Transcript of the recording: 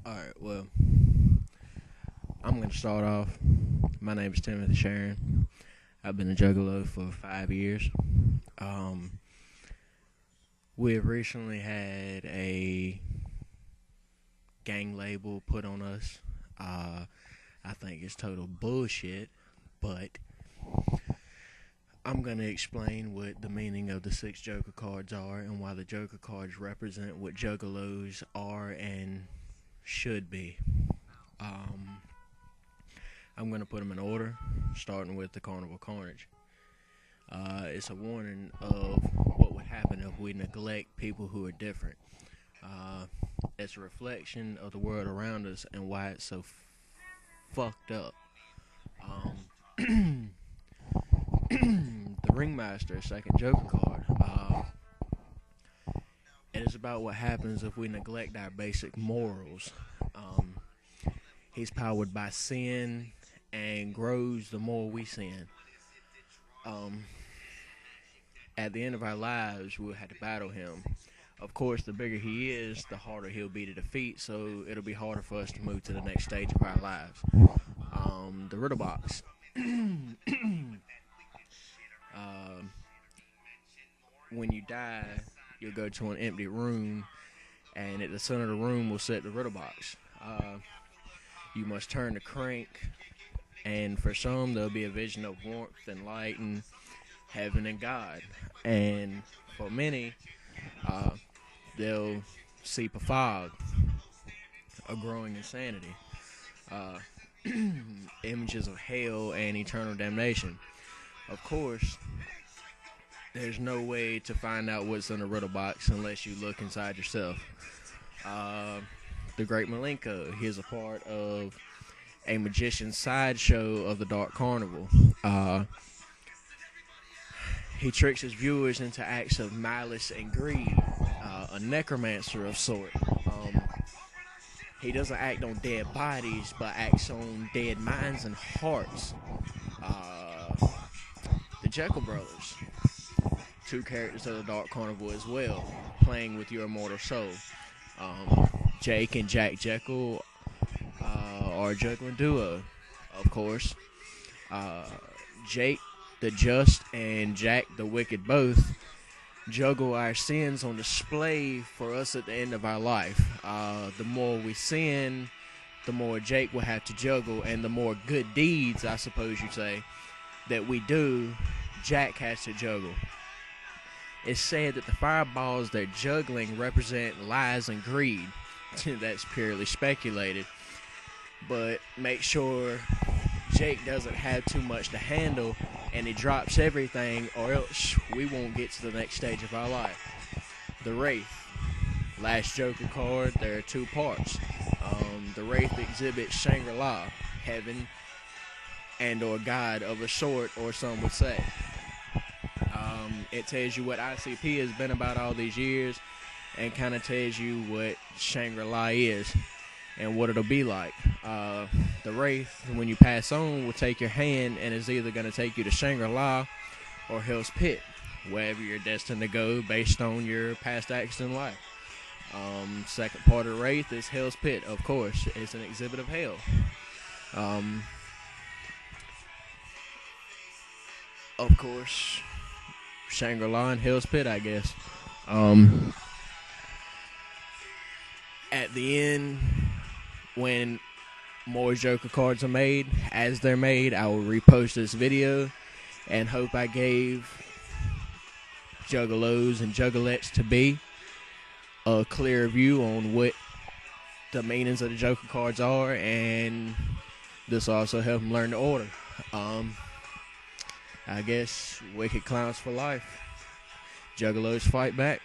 Alright, well, I'm going to start off. My name is Timothy Sharon. I've been a juggalo for 5 years. We have recently had a gang label put on us. I think it's total bullshit, but I'm going to explain what the meaning of the 6 Joker cards are and why the Joker cards represent what juggalos are and should be. I'm going to put them in order, starting with the Carnival Carnage. It's a warning of what would happen if we neglect people who are different. It's a reflection of the world around us and why it's so fucked up. The Ringmaster, second Joker card. It is about what happens if we neglect our basic morals. He's powered by sin and grows the more we sin. At the end of our lives, we'll have to battle him. Of course, the bigger he is, the harder he'll be to defeat, so it'll be harder for us to move to the next stage of our lives. The Riddle Box. When you die, you'll go to an empty room, and at the center of the room will sit the Riddle Box. You must turn the crank, and for some, there'll be a vision of warmth and light and heaven and God. And for many, they'll seep a fog, a growing insanity, images of hell and eternal damnation. Of course, there's no way to find out what's in the Riddle Box unless you look inside yourself. The Great Malenko, he's a part of a magician's sideshow of the Dark Carnival. He tricks his viewers into acts of malice and greed. A necromancer of sort. He doesn't act on dead bodies, but acts on dead minds and hearts. The Jekyll Brothers, 2 characters of the Dark Carnival as well, playing with your immortal soul. Jake and Jack Jekyll are a juggling duo, of course. Jake the Just and Jack the Wicked both juggle our sins on display for us at the end of our life. The more we sin, the more Jake will have to juggle, and the more good deeds, I suppose you'd say, that we do, Jack has to juggle. It's said that the fireballs they're juggling represent lies and greed. That's purely speculated. But make sure Jake doesn't have too much to handle and he drops everything, or else we won't get to the next stage of our life. The Wraith, last Joker card. There are 2 parts. The Wraith exhibits Shangri-La, heaven, and or God of a sort, or some would say. It tells you what ICP has been about all these years, and kind of tells you what Shangri-La is and what it'll be like. The Wraith, when you pass on, will take your hand and is either going to take you to Shangri-La or Hell's Pit, wherever you're destined to go based on your past acts in life. Second part of the Wraith is Hell's Pit, of course. It's an exhibit of hell. Of course, Shangri-La and Hell's Pit, I guess. At the end, when more Joker cards are made, as they're made, I will repost this video and hope I gave juggalos and juggalettes to be a clear view on what the meanings of the Joker cards are, and this will also help them learn the order. I guess wicked clowns for life. Juggalos fight back.